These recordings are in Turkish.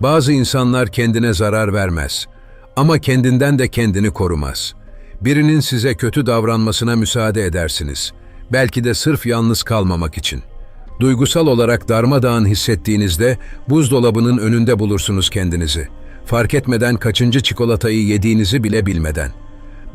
Bazı insanlar kendine zarar vermez ama kendinden de kendini korumaz. Birinin size kötü davranmasına müsaade edersiniz. Belki de sırf yalnız kalmamak için. Duygusal olarak darmadağın hissettiğinizde buzdolabının önünde bulursunuz kendinizi. Fark etmeden kaçıncı çikolatayı yediğinizi bile bilmeden.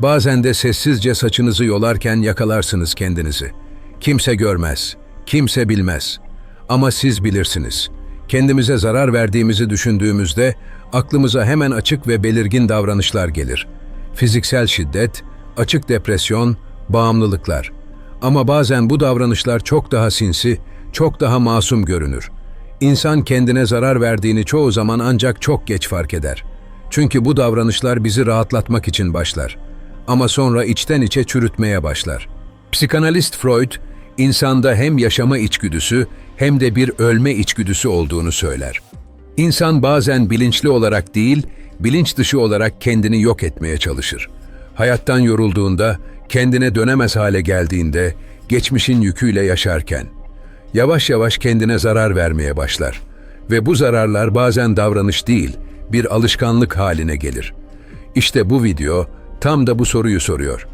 Bazen de sessizce saçınızı yolarken yakalarsınız kendinizi. Kimse görmez, kimse bilmez. Ama siz bilirsiniz. Kendimize zarar verdiğimizi düşündüğümüzde aklımıza hemen açık ve belirgin davranışlar gelir. Fiziksel şiddet, açık depresyon, bağımlılıklar. Ama bazen bu davranışlar çok daha sinsi, çok daha masum görünür. İnsan kendine zarar verdiğini çoğu zaman ancak çok geç fark eder. Çünkü bu davranışlar bizi rahatlatmak için başlar. Ama sonra içten içe çürütmeye başlar. Psikanalist Freud, insanda hem yaşama içgüdüsü hem de bir ölme içgüdüsü olduğunu söyler. İnsan bazen bilinçli olarak değil, bilinç dışı olarak kendini yok etmeye çalışır. Hayattan yorulduğunda, kendine dönemez hale geldiğinde, geçmişin yüküyle yaşarken, yavaş yavaş kendine zarar vermeye başlar. Ve bu zararlar bazen davranış değil, bir alışkanlık haline gelir. İşte bu video tam da bu soruyu soruyor.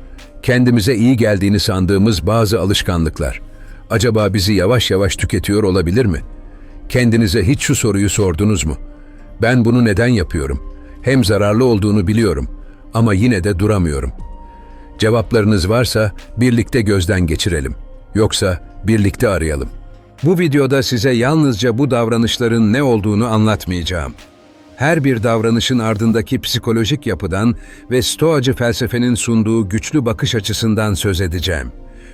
Kendimize iyi geldiğini sandığımız bazı alışkanlıklar, acaba bizi yavaş yavaş tüketiyor olabilir mi? Kendinize hiç şu soruyu sordunuz mu? Ben bunu neden yapıyorum? Hem zararlı olduğunu biliyorum ama yine de duramıyorum. Cevaplarınız varsa birlikte gözden geçirelim. Yoksa birlikte arayalım. Bu videoda size yalnızca bu davranışların ne olduğunu anlatmayacağım. Her bir davranışın ardındaki psikolojik yapıdan ve Stoacı felsefenin sunduğu güçlü bakış açısından söz edeceğim.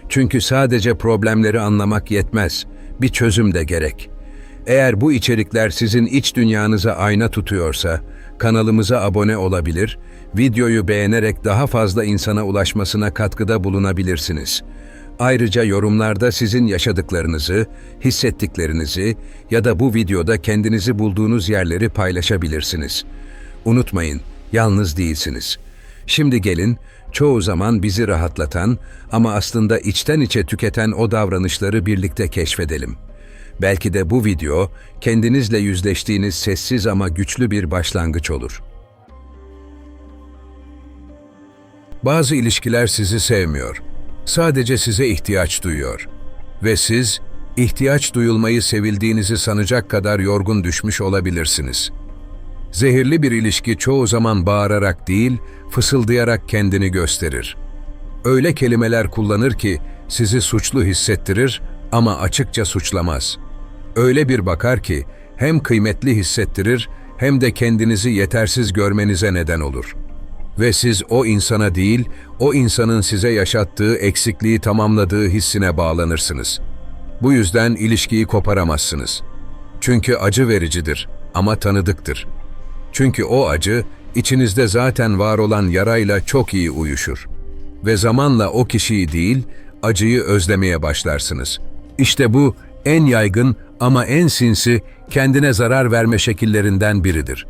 Çünkü sadece problemleri anlamak yetmez, bir çözüm de gerek. Eğer bu içerikler sizin iç dünyanıza ayna tutuyorsa, kanalımıza abone olabilir, videoyu beğenerek daha fazla insana ulaşmasına katkıda bulunabilirsiniz. Ayrıca yorumlarda sizin yaşadıklarınızı, hissettiklerinizi ya da bu videoda kendinizi bulduğunuz yerleri paylaşabilirsiniz. Unutmayın, yalnız değilsiniz. Şimdi gelin, çoğu zaman bizi rahatlatan ama aslında içten içe tüketen o davranışları birlikte keşfedelim. Belki de bu video, kendinizle yüzleştiğiniz sessiz ama güçlü bir başlangıç olur. Bazı ilişkiler sizi sevmiyor. Sadece size ihtiyaç duyuyor. Ve siz, ihtiyaç duyulmayı sevildiğinizi sanacak kadar yorgun düşmüş olabilirsiniz. Zehirli bir ilişki çoğu zaman bağırarak değil, fısıldayarak kendini gösterir. Öyle kelimeler kullanır ki sizi suçlu hissettirir ama açıkça suçlamaz. Öyle bir bakar ki hem kıymetli hissettirir hem de kendinizi yetersiz görmenize neden olur. Ve siz o insana değil, o insanın size yaşattığı eksikliği tamamladığı hissine bağlanırsınız. Bu yüzden ilişkiyi koparamazsınız. Çünkü acı vericidir ama tanıdıktır. Çünkü o acı, içinizde zaten var olan yarayla çok iyi uyuşur. Ve zamanla o kişiyi değil, acıyı özlemeye başlarsınız. İşte bu, en yaygın ama en sinsi, kendine zarar verme şekillerinden biridir.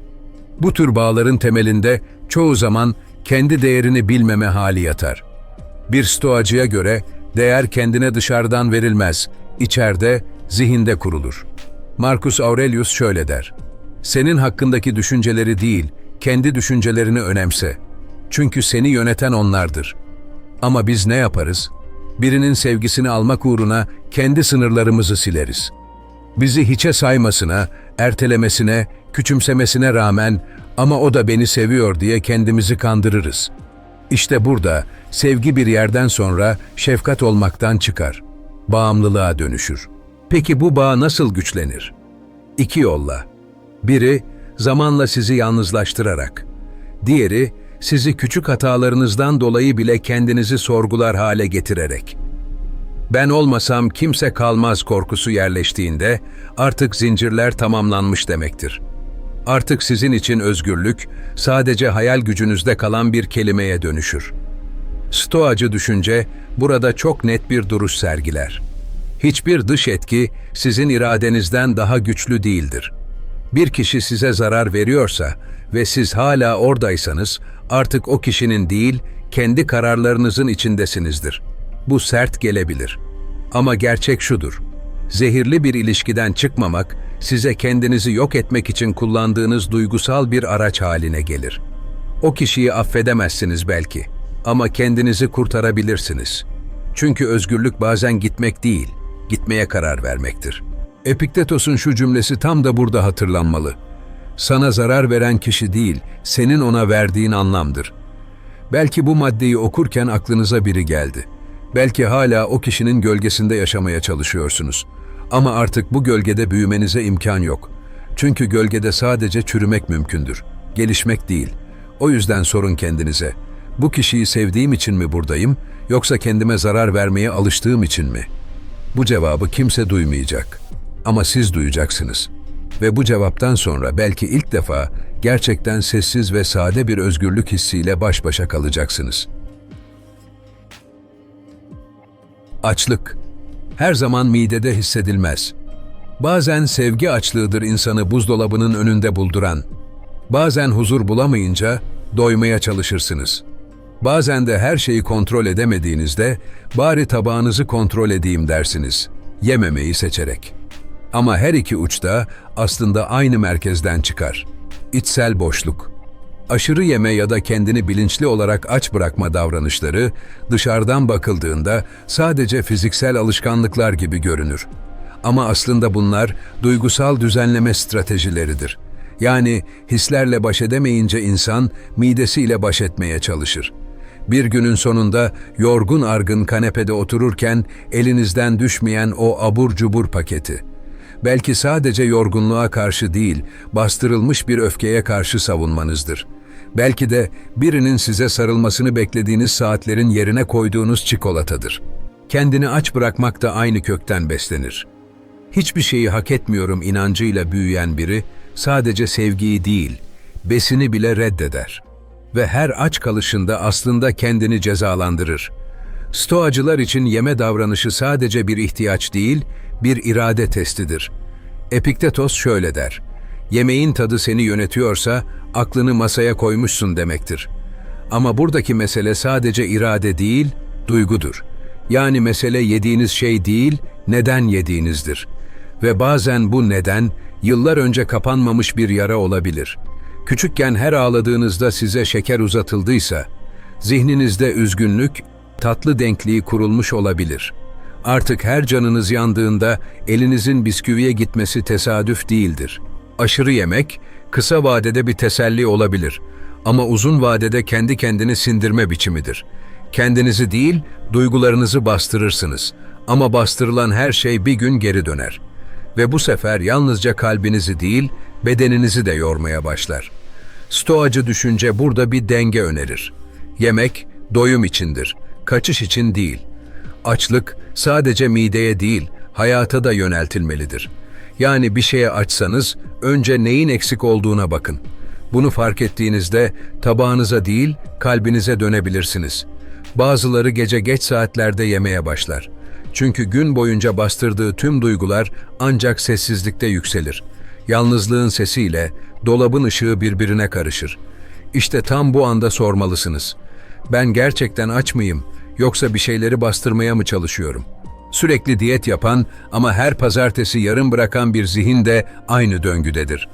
Bu tür bağların temelinde çoğu zaman kendi değerini bilmeme hali yatar. Bir Stoacıya göre değer kendine dışarıdan verilmez, içeride, zihinde kurulur. Marcus Aurelius şöyle der: "Senin hakkındaki düşünceleri değil, kendi düşüncelerini önemse. Çünkü seni yöneten onlardır." Ama biz ne yaparız? Birinin sevgisini almak uğruna kendi sınırlarımızı sileriz. Bizi hiçe saymasına, ertelemesine, küçümsemesine rağmen "ama o da beni seviyor" diye kendimizi kandırırız. İşte burada sevgi bir yerden sonra şefkat olmaktan çıkar. Bağımlılığa dönüşür. Peki bu bağ nasıl güçlenir? 2 yolla. Biri, zamanla sizi yalnızlaştırarak. Diğeri, sizi küçük hatalarınızdan dolayı bile kendinizi sorgular hale getirerek. Ben olmasam kimse kalmaz korkusu yerleştiğinde artık zincirler tamamlanmış demektir. Artık sizin için özgürlük sadece hayal gücünüzde kalan bir kelimeye dönüşür. Stoacı düşünce burada çok net bir duruş sergiler. Hiçbir dış etki sizin iradenizden daha güçlü değildir. Bir kişi size zarar veriyorsa ve siz hala oradaysanız artık o kişinin değil, kendi kararlarınızın içindesinizdir. Bu sert gelebilir. Ama gerçek şudur: Zehirli bir ilişkiden çıkmamak, size kendinizi yok etmek için kullandığınız duygusal bir araç haline gelir. O kişiyi affedemezsiniz belki ama kendinizi kurtarabilirsiniz. Çünkü özgürlük bazen gitmek değil, gitmeye karar vermektir. Epiktetos'un şu cümlesi tam da burada hatırlanmalı. Sana zarar veren kişi değil, senin ona verdiğin anlamdır. Belki bu maddeyi okurken aklınıza biri geldi. Belki hala o kişinin gölgesinde yaşamaya çalışıyorsunuz. Ama artık bu gölgede büyümenize imkan yok. Çünkü gölgede sadece çürümek mümkündür, gelişmek değil. O yüzden sorun kendinize. Bu kişiyi sevdiğim için mi buradayım, yoksa kendime zarar vermeye alıştığım için mi? Bu cevabı kimse duymayacak. Ama siz duyacaksınız. Ve bu cevaptan sonra belki ilk defa gerçekten sessiz ve sade bir özgürlük hissiyle baş başa kalacaksınız. Açlık. Her zaman midede hissedilmez. Bazen sevgi açlığıdır insanı buzdolabının önünde bulduran. Bazen huzur bulamayınca doymaya çalışırsınız. Bazen de her şeyi kontrol edemediğinizde bari tabağınızı kontrol edeyim dersiniz. Yememeyi seçerek. Ama her iki uçta aslında aynı merkezden çıkar. İçsel boşluk. Aşırı yeme ya da kendini bilinçli olarak aç bırakma davranışları dışarıdan bakıldığında sadece fiziksel alışkanlıklar gibi görünür. Ama aslında bunlar duygusal düzenleme stratejileridir. Yani hislerle baş edemeyince insan midesiyle baş etmeye çalışır. Bir günün sonunda yorgun argın kanepede otururken elinizden düşmeyen o abur cubur paketi. Belki sadece yorgunluğa karşı değil, bastırılmış bir öfkeye karşı savunmanızdır. Belki de birinin size sarılmasını beklediğiniz saatlerin yerine koyduğunuz çikolatadır. Kendini aç bırakmak da aynı kökten beslenir. Hiçbir şeyi hak etmiyorum inancıyla büyüyen biri, sadece sevgiyi değil, besini bile reddeder. Ve her aç kalışında aslında kendini cezalandırır. Stoacılar için yeme davranışı sadece bir ihtiyaç değil, bir irade testidir. Epiktetos şöyle der: yemeğin tadı seni yönetiyorsa, aklını masaya koymuşsun demektir. Ama buradaki mesele sadece irade değil, duygudur. Yani mesele yediğiniz şey değil, neden yediğinizdir. Ve bazen bu neden, yıllar önce kapanmamış bir yara olabilir. Küçükken her ağladığınızda size şeker uzatıldıysa, zihninizde üzgünlük, tatlı denkliği kurulmuş olabilir. Artık her canınız yandığında elinizin bisküviye gitmesi tesadüf değildir. Aşırı yemek, kısa vadede bir teselli olabilir ama uzun vadede kendi kendini sindirme biçimidir. Kendinizi değil, duygularınızı bastırırsınız ama bastırılan her şey bir gün geri döner. Ve bu sefer yalnızca kalbinizi değil, bedeninizi de yormaya başlar. Stoacı düşünce burada bir denge önerir. Yemek, doyum içindir, kaçış için değil. Açlık, sadece mideye değil, hayata da yöneltilmelidir. Yani bir şeye açsanız, önce neyin eksik olduğuna bakın. Bunu fark ettiğinizde tabağınıza değil, kalbinize dönebilirsiniz. Bazıları gece geç saatlerde yemeye başlar. Çünkü gün boyunca bastırdığı tüm duygular ancak sessizlikte yükselir. Yalnızlığın sesiyle dolabın ışığı birbirine karışır. İşte tam bu anda sormalısınız. Ben gerçekten aç mıyım, yoksa bir şeyleri bastırmaya mı çalışıyorum? Sürekli diyet yapan ama her pazartesi yarım bırakan bir zihin de aynı döngüdedir.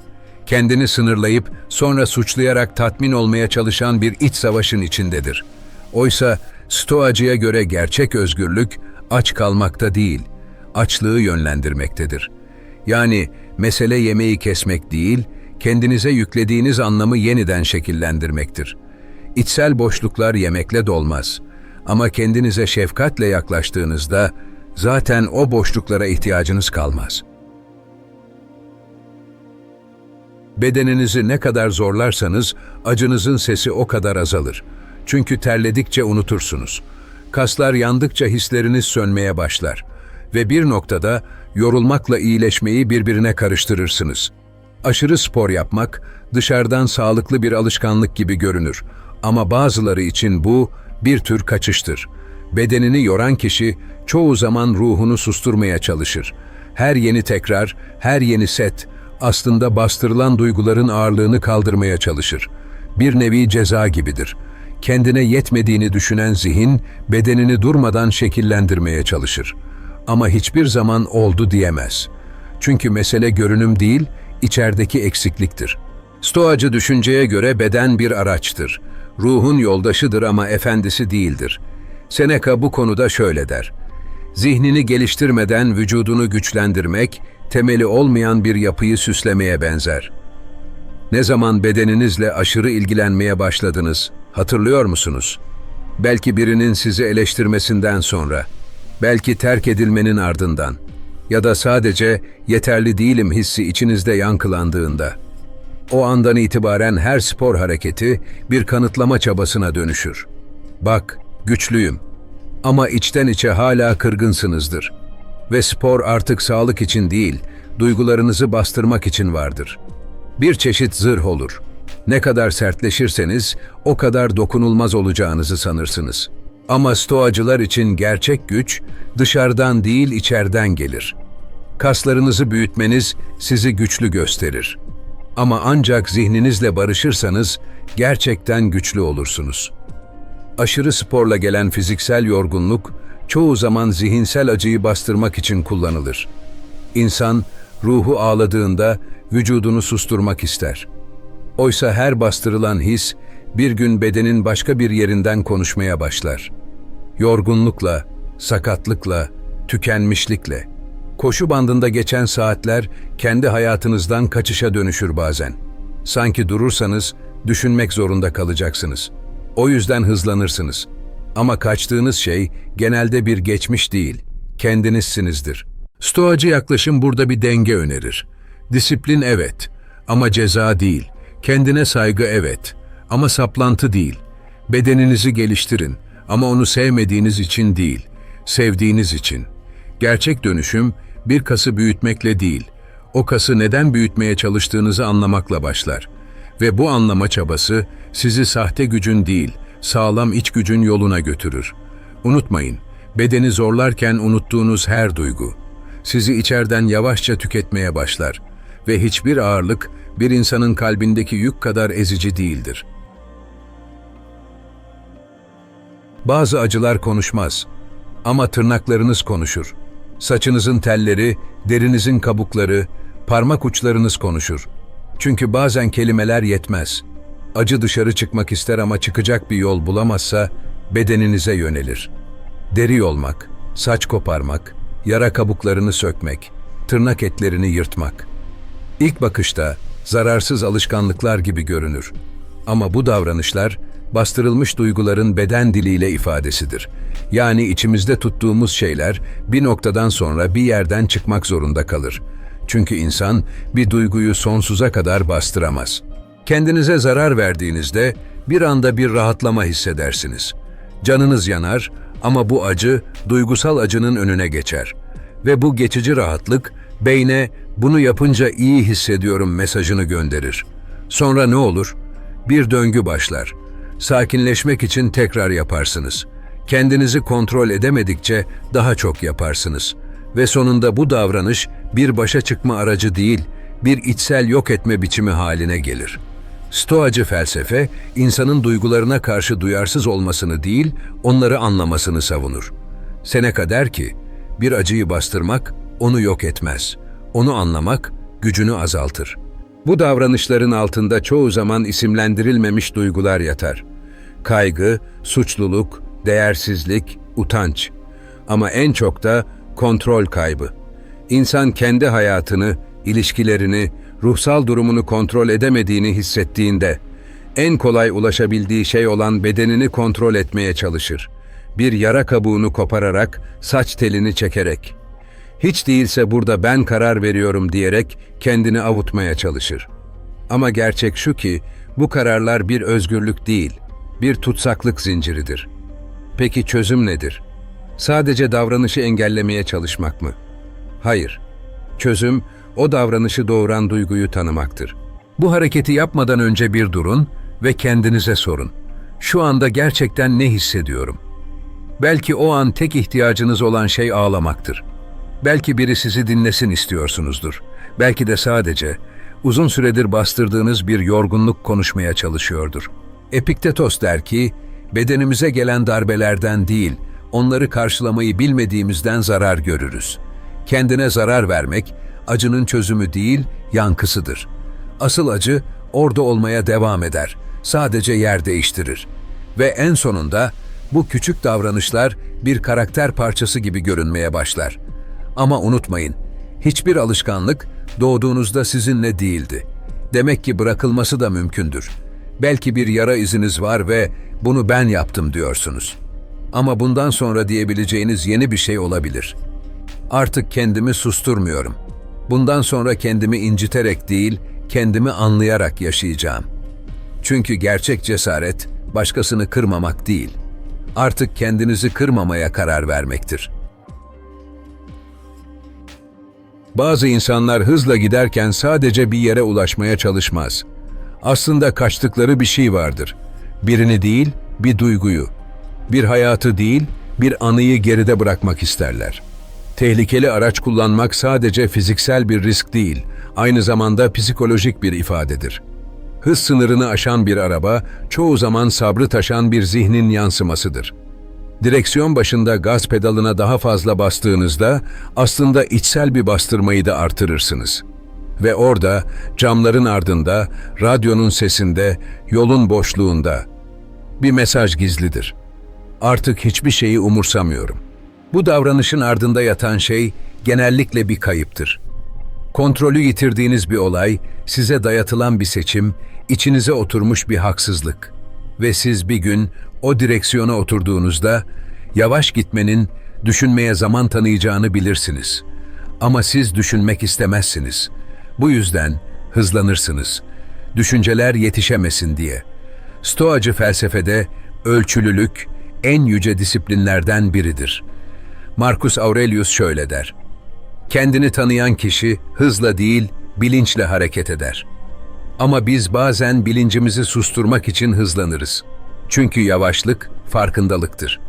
Kendini sınırlayıp sonra suçlayarak tatmin olmaya çalışan bir iç savaşın içindedir. Oysa Stoacıya göre gerçek özgürlük aç kalmakta değil, açlığı yönlendirmektedir. Yani mesele yemeği kesmek değil, kendinize yüklediğiniz anlamı yeniden şekillendirmektir. İçsel boşluklar yemekle dolmaz. Ama kendinize şefkatle yaklaştığınızda zaten o boşluklara ihtiyacınız kalmaz. Bedeninizi ne kadar zorlarsanız acınızın sesi o kadar azalır. Çünkü terledikçe unutursunuz. Kaslar yandıkça hisleriniz sönmeye başlar. Ve bir noktada yorulmakla iyileşmeyi birbirine karıştırırsınız. Aşırı spor yapmak dışarıdan sağlıklı bir alışkanlık gibi görünür. Ama bazıları için bu bir tür kaçıştır. Bedenini yoran kişi çoğu zaman ruhunu susturmaya çalışır. Her yeni tekrar, her yeni set aslında bastırılan duyguların ağırlığını kaldırmaya çalışır. Bir nevi ceza gibidir. Kendine yetmediğini düşünen zihin bedenini durmadan şekillendirmeye çalışır. Ama hiçbir zaman oldu diyemez. Çünkü mesele görünüm değil, içerideki eksikliktir. Stoacı düşünceye göre beden bir araçtır. Ruhun yoldaşıdır ama efendisi değildir. Seneca bu konuda şöyle der: zihnini geliştirmeden vücudunu güçlendirmek, temeli olmayan bir yapıyı süslemeye benzer. Ne zaman bedeninizle aşırı ilgilenmeye başladınız, hatırlıyor musunuz? Belki birinin sizi eleştirmesinden sonra, belki terk edilmenin ardından ya da sadece yeterli değilim hissi içinizde yankılandığında. O andan itibaren her spor hareketi bir kanıtlama çabasına dönüşür. Bak, güçlüyüm ama içten içe hala kırgınsınızdır. Ve spor artık sağlık için değil, duygularınızı bastırmak için vardır. Bir çeşit zırh olur. Ne kadar sertleşirseniz o kadar dokunulmaz olacağınızı sanırsınız. Ama stoacılar için gerçek güç dışarıdan değil içeriden gelir. Kaslarınızı büyütmeniz sizi güçlü gösterir. Ama ancak zihninizle barışırsanız gerçekten güçlü olursunuz. Aşırı sporla gelen fiziksel yorgunluk çoğu zaman zihinsel acıyı bastırmak için kullanılır. İnsan ruhu ağladığında vücudunu susturmak ister. Oysa her bastırılan his bir gün bedenin başka bir yerinden konuşmaya başlar. Yorgunlukla, sakatlıkla, tükenmişlikle. Koşu bandında geçen saatler kendi hayatınızdan kaçışa dönüşür bazen. Sanki durursanız düşünmek zorunda kalacaksınız. O yüzden hızlanırsınız. Ama kaçtığınız şey genelde bir geçmiş değil, kendinizsinizdir. Stoacı yaklaşım burada bir denge önerir. Disiplin evet ama ceza değil. Kendine saygı evet ama saplantı değil. Bedeninizi geliştirin ama onu sevmediğiniz için değil, sevdiğiniz için. Gerçek dönüşüm bir kası büyütmekle değil, o kası neden büyütmeye çalıştığınızı anlamakla başlar. Ve bu anlama çabası sizi sahte gücün değil, sağlam iç gücün yoluna götürür. Unutmayın, bedeni zorlarken unuttuğunuz her duygu sizi içeriden yavaşça tüketmeye başlar ve hiçbir ağırlık bir insanın kalbindeki yük kadar ezici değildir. Bazı acılar konuşmaz ama tırnaklarınız konuşur. Saçınızın telleri, derinizin kabukları, parmak uçlarınız konuşur. Çünkü bazen kelimeler yetmez. Acı dışarı çıkmak ister ama çıkacak bir yol bulamazsa bedeninize yönelir. Deri yolmak, saç koparmak, yara kabuklarını sökmek, tırnak etlerini yırtmak. İlk bakışta zararsız alışkanlıklar gibi görünür. Ama bu davranışlar bastırılmış duyguların beden diliyle ifadesidir. Yani içimizde tuttuğumuz şeyler bir noktadan sonra bir yerden çıkmak zorunda kalır. Çünkü insan bir duyguyu sonsuza kadar bastıramaz. Kendinize zarar verdiğinizde bir anda bir rahatlama hissedersiniz. Canınız yanar ama bu acı duygusal acının önüne geçer. Ve bu geçici rahatlık beyne bunu yapınca iyi hissediyorum mesajını gönderir. Sonra ne olur? Bir döngü başlar. Sakinleşmek için tekrar yaparsınız. Kendinizi kontrol edemedikçe daha çok yaparsınız. Ve sonunda bu davranış bir başa çıkma aracı değil, bir içsel yok etme biçimi haline gelir. Stoacı felsefe, insanın duygularına karşı duyarsız olmasını değil, onları anlamasını savunur. Seneca der ki, bir acıyı bastırmak onu yok etmez. Onu anlamak gücünü azaltır. Bu davranışların altında çoğu zaman isimlendirilmemiş duygular yatar. Kaygı, suçluluk, değersizlik, utanç. Ama en çok da kontrol kaybı. İnsan kendi hayatını, ilişkilerini, ruhsal durumunu kontrol edemediğini hissettiğinde, en kolay ulaşabildiği şey olan bedenini kontrol etmeye çalışır. Bir yara kabuğunu kopararak, saç telini çekerek. Hiç değilse burada ben karar veriyorum diyerek kendini avutmaya çalışır. Ama gerçek şu ki, bu kararlar bir özgürlük değil, bir tutsaklık zinciridir. Peki çözüm nedir? Sadece davranışı engellemeye çalışmak mı? Hayır. Çözüm, o davranışı doğuran duyguyu tanımaktır. Bu hareketi yapmadan önce bir durun ve kendinize sorun. Şu anda gerçekten ne hissediyorum? Belki o an tek ihtiyacınız olan şey ağlamaktır. Belki biri sizi dinlesin istiyorsunuzdur. Belki de sadece uzun süredir bastırdığınız bir yorgunluk konuşmaya çalışıyordur. Epiktetos der ki, bedenimize gelen darbelerden değil, onları karşılamayı bilmediğimizden zarar görürüz. Kendine zarar vermek, acının çözümü değil, yankısıdır. Asıl acı orada olmaya devam eder, sadece yer değiştirir. Ve en sonunda bu küçük davranışlar bir karakter parçası gibi görünmeye başlar. Ama unutmayın, hiçbir alışkanlık doğduğunuzda sizinle değildi. Demek ki bırakılması da mümkündür. Belki bir yara iziniz var ve bunu ben yaptım diyorsunuz. Ama bundan sonra diyebileceğiniz yeni bir şey olabilir. Artık kendimi susturmuyorum. Bundan sonra kendimi inciterek değil, kendimi anlayarak yaşayacağım. Çünkü gerçek cesaret, başkasını kırmamak değil. Artık kendinizi kırmamaya karar vermektir. Bazı insanlar hızla giderken sadece bir yere ulaşmaya çalışmaz. Aslında kaçtıkları bir şey vardır. Birini değil, bir duyguyu. Bir hayatı değil, bir anıyı geride bırakmak isterler. Tehlikeli araç kullanmak sadece fiziksel bir risk değil, aynı zamanda psikolojik bir ifadedir. Hız sınırını aşan bir araba, çoğu zaman sabrı taşan bir zihnin yansımasıdır. Direksiyon başında gaz pedalına daha fazla bastığınızda, aslında içsel bir bastırmayı da artırırsınız. Ve orada, camların ardında, radyonun sesinde, yolun boşluğunda bir mesaj gizlidir. Artık hiçbir şeyi umursamıyorum. Bu davranışın ardında yatan şey genellikle bir kayıptır. Kontrolü yitirdiğiniz bir olay, size dayatılan bir seçim, içinize oturmuş bir haksızlık. Ve siz bir gün o direksiyona oturduğunuzda, yavaş gitmenin düşünmeye zaman tanıyacağını bilirsiniz. Ama siz düşünmek istemezsiniz. Bu yüzden hızlanırsınız. Düşünceler yetişemesin diye. Stoacı felsefede ölçülülük en yüce disiplinlerden biridir. Marcus Aurelius şöyle der: kendini tanıyan kişi hızla değil, bilinçle hareket eder. Ama biz bazen bilincimizi susturmak için hızlanırız. Çünkü yavaşlık farkındalıktır.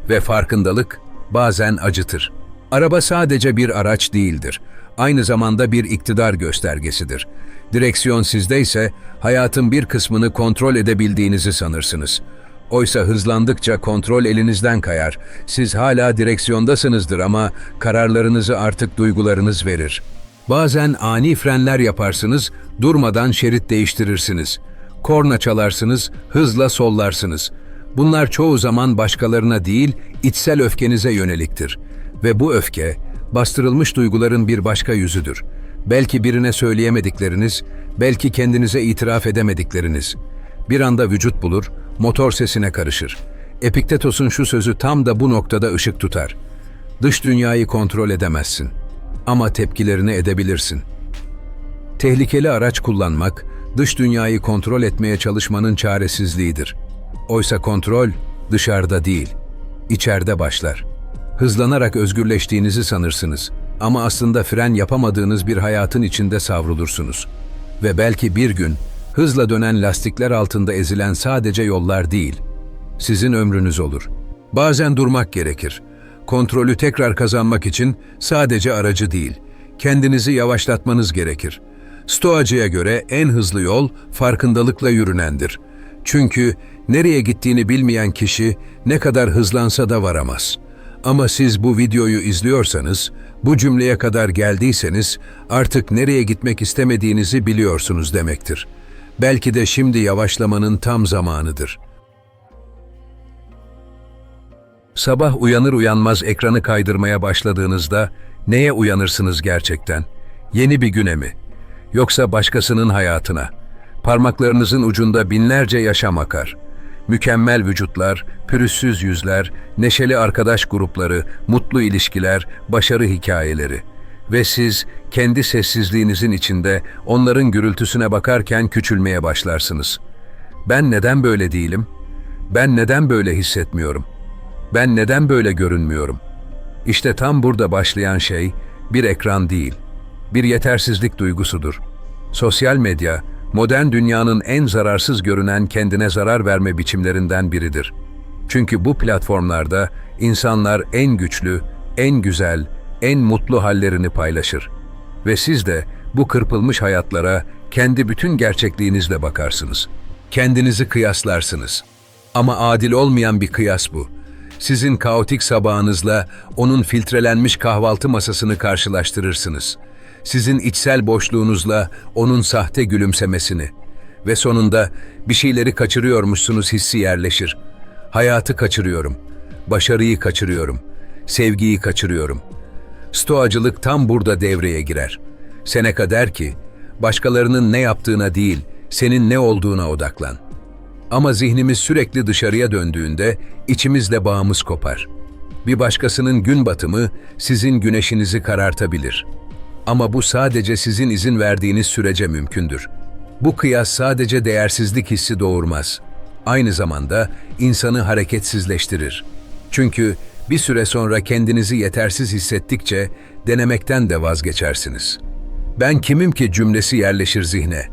Ve farkındalık bazen acıtır. Araba sadece bir araç değildir. Aynı zamanda bir iktidar göstergesidir. Direksiyon sizdeyse hayatın bir kısmını kontrol edebildiğinizi sanırsınız. Oysa hızlandıkça kontrol elinizden kayar. Siz hala direksiyondasınızdır ama kararlarınızı artık duygularınız verir. Bazen ani frenler yaparsınız, durmadan şerit değiştirirsiniz. Korna çalarsınız, hızla sollarsınız. Bunlar çoğu zaman başkalarına değil, içsel öfkenize yöneliktir. Ve bu öfke, bastırılmış duyguların bir başka yüzüdür. Belki birine söyleyemedikleriniz, belki kendinize itiraf edemedikleriniz. Bir anda vücut bulur, motor sesine karışır. Epiktetos'un şu sözü tam da bu noktada ışık tutar. Dış dünyayı kontrol edemezsin. Ama tepkilerini edebilirsin. Tehlikeli araç kullanmak, dış dünyayı kontrol etmeye çalışmanın çaresizliğidir. Oysa kontrol dışarıda değil, içeride başlar. Hızlanarak özgürleştiğinizi sanırsınız ama aslında fren yapamadığınız bir hayatın içinde savrulursunuz. Ve belki bir gün hızla dönen lastikler altında ezilen sadece yollar değil, sizin ömrünüz olur. Bazen durmak gerekir. Kontrolü tekrar kazanmak için sadece aracı değil, kendinizi yavaşlatmanız gerekir. Stoacıya göre en hızlı yol farkındalıkla yürünendir. Çünkü nereye gittiğini bilmeyen kişi ne kadar hızlansa da varamaz. Ama siz bu videoyu izliyorsanız, bu cümleye kadar geldiyseniz artık nereye gitmek istemediğinizi biliyorsunuz demektir. Belki de şimdi yavaşlamanın tam zamanıdır. Sabah uyanır uyanmaz ekranı kaydırmaya başladığınızda neye uyanırsınız gerçekten? Yeni bir güne mi? Yoksa başkasının hayatına? Parmaklarınızın ucunda binlerce yaşam akar. Mükemmel vücutlar, pürüzsüz yüzler, neşeli arkadaş grupları, mutlu ilişkiler, başarı hikayeleri. Ve siz kendi sessizliğinizin içinde onların gürültüsüne bakarken küçülmeye başlarsınız. Ben neden böyle değilim? Ben neden böyle hissetmiyorum? Ben neden böyle görünmüyorum? İşte tam burada başlayan şey bir ekran değil, bir yetersizlik duygusudur. Sosyal medya, modern dünyanın en zararsız görünen kendine zarar verme biçimlerinden biridir. Çünkü bu platformlarda insanlar en güçlü, en güzel, en mutlu hallerini paylaşır. Ve siz de bu kırpılmış hayatlara kendi bütün gerçekliğinizle bakarsınız. Kendinizi kıyaslarsınız. Ama adil olmayan bir kıyas bu. Sizin kaotik sabahınızla onun filtrelenmiş kahvaltı masasını karşılaştırırsınız. Sizin içsel boşluğunuzla onun sahte gülümsemesini ve sonunda bir şeyleri kaçırıyormuşsunuz hissi yerleşir. Hayatı kaçırıyorum, başarıyı kaçırıyorum, sevgiyi kaçırıyorum. Stoacılık tam burada devreye girer. Seneca der ki, başkalarının ne yaptığına değil, senin ne olduğuna odaklan. Ama zihnimiz sürekli dışarıya döndüğünde içimizle bağımız kopar. Bir başkasının gün batımı sizin güneşinizi karartabilir. Ama bu sadece sizin izin verdiğiniz sürece mümkündür. Bu kıyas sadece değersizlik hissi doğurmaz. Aynı zamanda insanı hareketsizleştirir. Çünkü bir süre sonra kendinizi yetersiz hissettikçe denemekten de vazgeçersiniz. Ben kimim ki cümlesi yerleşir zihne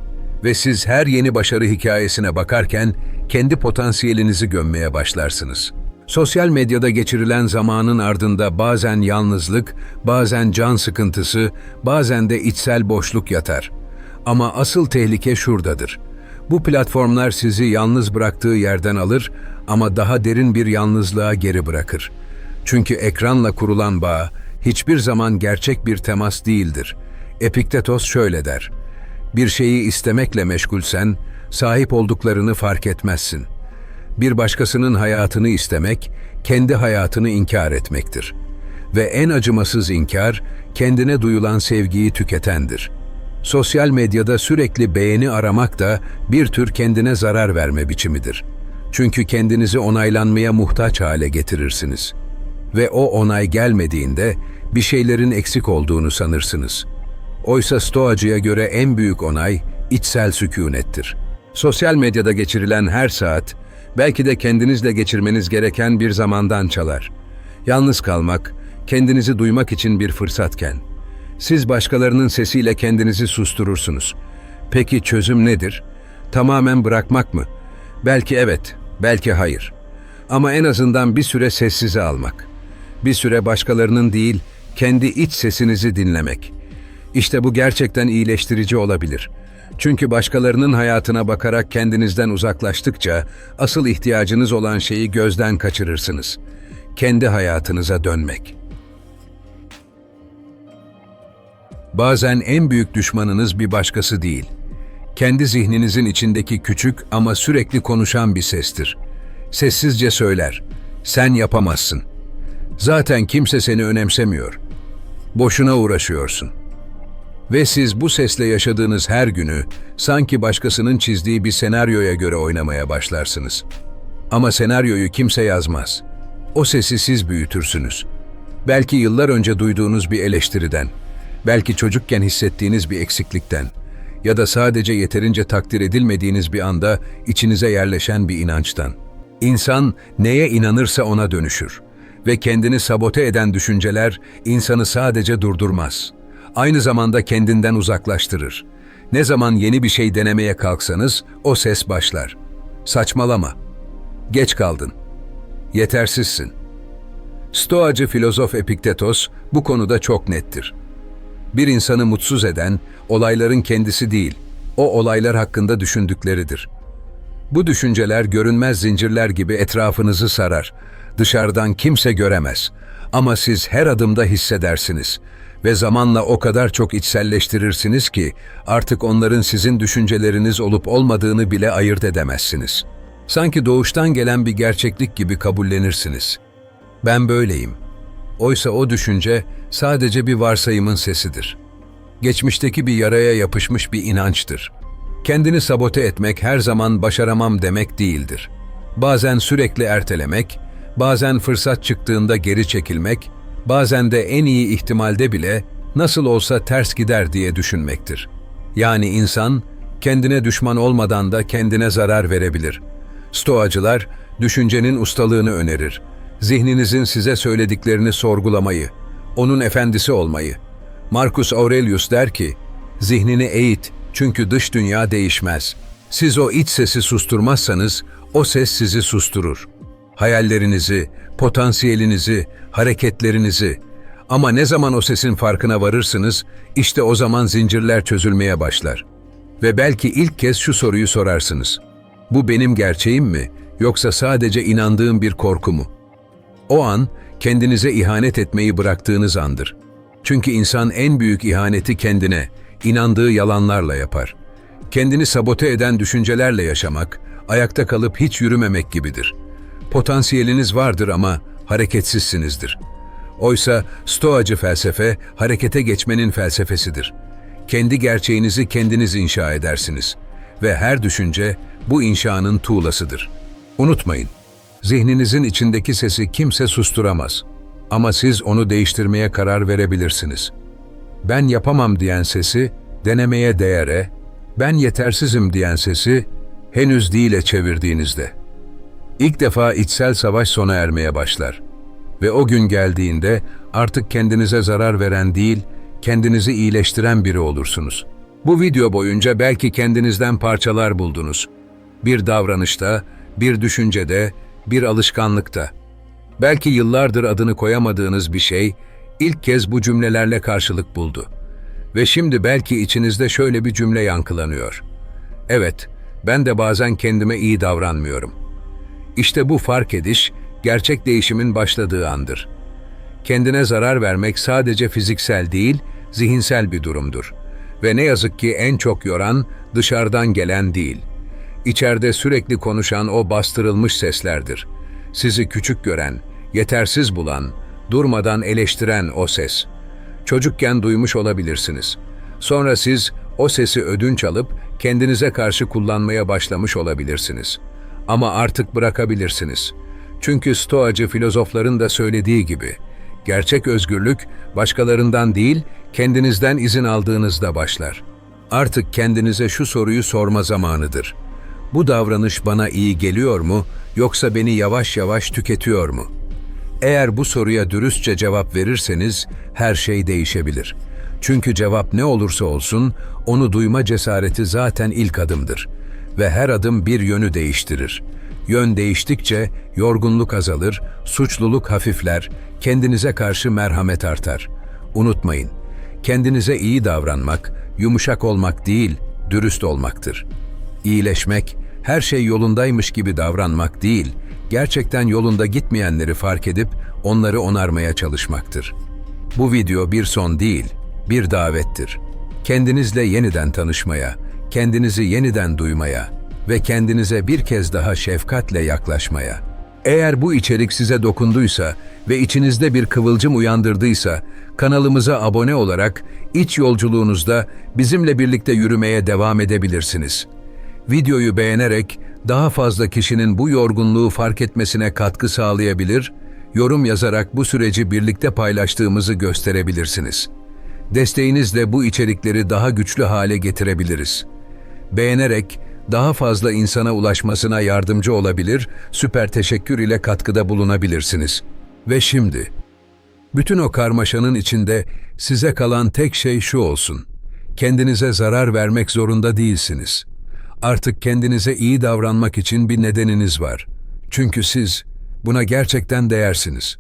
ve siz her yeni başarı hikayesine bakarken kendi potansiyelinizi gömmeye başlarsınız. Sosyal medyada geçirilen zamanın ardında bazen yalnızlık, bazen can sıkıntısı, bazen de içsel boşluk yatar. Ama asıl tehlike şuradadır. Bu platformlar sizi yalnız bıraktığı yerden alır ama daha derin bir yalnızlığa geri bırakır. Çünkü ekranla kurulan bağ hiçbir zaman gerçek bir temas değildir. Epiktetos şöyle der: bir şeyi istemekle meşgulsen, sahip olduklarını fark etmezsin. Bir başkasının hayatını istemek, kendi hayatını inkar etmektir. Ve en acımasız inkar, kendine duyulan sevgiyi tüketendir. Sosyal medyada sürekli beğeni aramak da bir tür kendine zarar verme biçimidir. Çünkü kendinizi onaylanmaya muhtaç hale getirirsiniz. Ve o onay gelmediğinde bir şeylerin eksik olduğunu sanırsınız. Oysa Stoacıya göre en büyük onay içsel sükunettir. Sosyal medyada geçirilen her saat, belki de kendinizle geçirmeniz gereken bir zamandan çalar. Yalnız kalmak, kendinizi duymak için bir fırsatken, siz başkalarının sesiyle kendinizi susturursunuz. Peki çözüm nedir? Tamamen bırakmak mı? Belki evet, belki hayır. Ama en azından bir süre sessize almak. Bir süre başkalarının değil, kendi iç sesinizi dinlemek. İşte bu gerçekten iyileştirici olabilir. Çünkü başkalarının hayatına bakarak kendinizden uzaklaştıkça asıl ihtiyacınız olan şeyi gözden kaçırırsınız. Kendi hayatınıza dönmek. Bazen en büyük düşmanınız bir başkası değil. Kendi zihninizin içindeki küçük ama sürekli konuşan bir sestir. Sessizce söyler, sen yapamazsın. Zaten kimse seni önemsemiyor. Boşuna uğraşıyorsun. Ve siz bu sesle yaşadığınız her günü sanki başkasının çizdiği bir senaryoya göre oynamaya başlarsınız. Ama senaryoyu kimse yazmaz. O sesi siz büyütürsünüz. Belki yıllar önce duyduğunuz bir eleştiriden, belki çocukken hissettiğiniz bir eksiklikten ya da sadece yeterince takdir edilmediğiniz bir anda içinize yerleşen bir inançtan. İnsan neye inanırsa ona dönüşür ve kendini sabote eden düşünceler insanı sadece durdurmaz. Aynı zamanda kendinden uzaklaştırır. Ne zaman yeni bir şey denemeye kalksanız o ses başlar. Saçmalama. Geç kaldın. Yetersizsin. Stoacı filozof Epiktetos bu konuda çok nettir. Bir insanı mutsuz eden olayların kendisi değil, o olaylar hakkında düşündükleridir. Bu düşünceler görünmez zincirler gibi etrafınızı sarar. Dışarıdan kimse göremez. Ama siz her adımda hissedersiniz. Ve zamanla o kadar çok içselleştirirsiniz ki artık onların sizin düşünceleriniz olup olmadığını bile ayırt edemezsiniz. Sanki doğuştan gelen bir gerçeklik gibi kabullenirsiniz. Ben böyleyim. Oysa o düşünce sadece bir varsayımın sesidir. Geçmişteki bir yaraya yapışmış bir inançtır. Kendini sabote etmek her zaman başaramam demek değildir. Bazen sürekli ertelemek, bazen fırsat çıktığında geri çekilmek, bazen de en iyi ihtimalde bile nasıl olsa ters gider diye düşünmektir. Yani insan kendine düşman olmadan da kendine zarar verebilir. Stoacılar düşüncenin ustalığını önerir. Zihninizin size söylediklerini sorgulamayı, onun efendisi olmayı. Marcus Aurelius der ki, zihnini eğit çünkü dış dünya değişmez. Siz o iç sesi susturmazsanız o ses sizi susturur. Hayallerinizi, potansiyelinizi, hareketlerinizi. Ama ne zaman o sesin farkına varırsınız, işte o zaman zincirler çözülmeye başlar. Ve belki ilk kez şu soruyu sorarsınız. Bu benim gerçeğim mi, yoksa sadece inandığım bir korku mu? O an kendinize ihanet etmeyi bıraktığınız andır. Çünkü insan en büyük ihaneti kendine, inandığı yalanlarla yapar. Kendini sabote eden düşüncelerle yaşamak, ayakta kalıp hiç yürümemek gibidir. Potansiyeliniz vardır ama hareketsizsinizdir. Oysa Stoacı felsefe, harekete geçmenin felsefesidir. Kendi gerçeğinizi kendiniz inşa edersiniz ve her düşünce bu inşanın tuğlasıdır. Unutmayın, zihninizin içindeki sesi kimse susturamaz. Ama siz onu değiştirmeye karar verebilirsiniz. Ben yapamam diyen sesi, denemeye değere, ben yetersizim diyen sesi, henüz değile çevirdiğinizde. İlk defa içsel savaş sona ermeye başlar. Ve o gün geldiğinde artık kendinize zarar veren değil, kendinizi iyileştiren biri olursunuz. Bu video boyunca belki kendinizden parçalar buldunuz. Bir davranışta, bir düşüncede, bir alışkanlıkta. Belki yıllardır adını koyamadığınız bir şey, ilk kez bu cümlelerle karşılık buldu. Ve şimdi belki içinizde şöyle bir cümle yankılanıyor. Evet, ben de bazen kendime iyi davranmıyorum. İşte bu fark ediş, gerçek değişimin başladığı andır. Kendine zarar vermek sadece fiziksel değil, zihinsel bir durumdur. Ve ne yazık ki en çok yoran, dışarıdan gelen değil. İçeride sürekli konuşan o bastırılmış seslerdir. Sizi küçük gören, yetersiz bulan, durmadan eleştiren o ses. Çocukken duymuş olabilirsiniz. Sonra siz o sesi ödünç alıp kendinize karşı kullanmaya başlamış olabilirsiniz. Ama artık bırakabilirsiniz. Çünkü Stoacı filozofların da söylediği gibi, gerçek özgürlük başkalarından değil, kendinizden izin aldığınızda başlar. Artık kendinize şu soruyu sorma zamanıdır. Bu davranış bana iyi geliyor mu, yoksa beni yavaş yavaş tüketiyor mu? Eğer bu soruya dürüstçe cevap verirseniz, her şey değişebilir. Çünkü cevap ne olursa olsun, onu duyma cesareti zaten ilk adımdır. Ve her adım bir yönü değiştirir. Yön değiştikçe yorgunluk azalır, suçluluk hafifler, kendinize karşı merhamet artar. Unutmayın, kendinize iyi davranmak, yumuşak olmak değil, dürüst olmaktır. İyileşmek, her şey yolundaymış gibi davranmak değil, gerçekten yolunda gitmeyenleri fark edip onları onarmaya çalışmaktır. Bu video bir son değil, bir davettir. Kendinizle yeniden tanışmaya, kendinizi yeniden duymaya ve kendinize bir kez daha şefkatle yaklaşmaya. Eğer bu içerik size dokunduysa ve içinizde bir kıvılcım uyandırdıysa, kanalımıza abone olarak iç yolculuğunuzda bizimle birlikte yürümeye devam edebilirsiniz. Videoyu beğenerek daha fazla kişinin bu yorgunluğu fark etmesine katkı sağlayabilir, yorum yazarak bu süreci birlikte paylaştığımızı gösterebilirsiniz. Desteğinizle bu içerikleri daha güçlü hale getirebiliriz. Beğenerek daha fazla insana ulaşmasına yardımcı olabilir, süper teşekkür ile katkıda bulunabilirsiniz. Ve şimdi, bütün o karmaşanın içinde size kalan tek şey şu olsun. Kendinize zarar vermek zorunda değilsiniz. Artık kendinize iyi davranmak için bir nedeniniz var. Çünkü siz buna gerçekten değersiniz.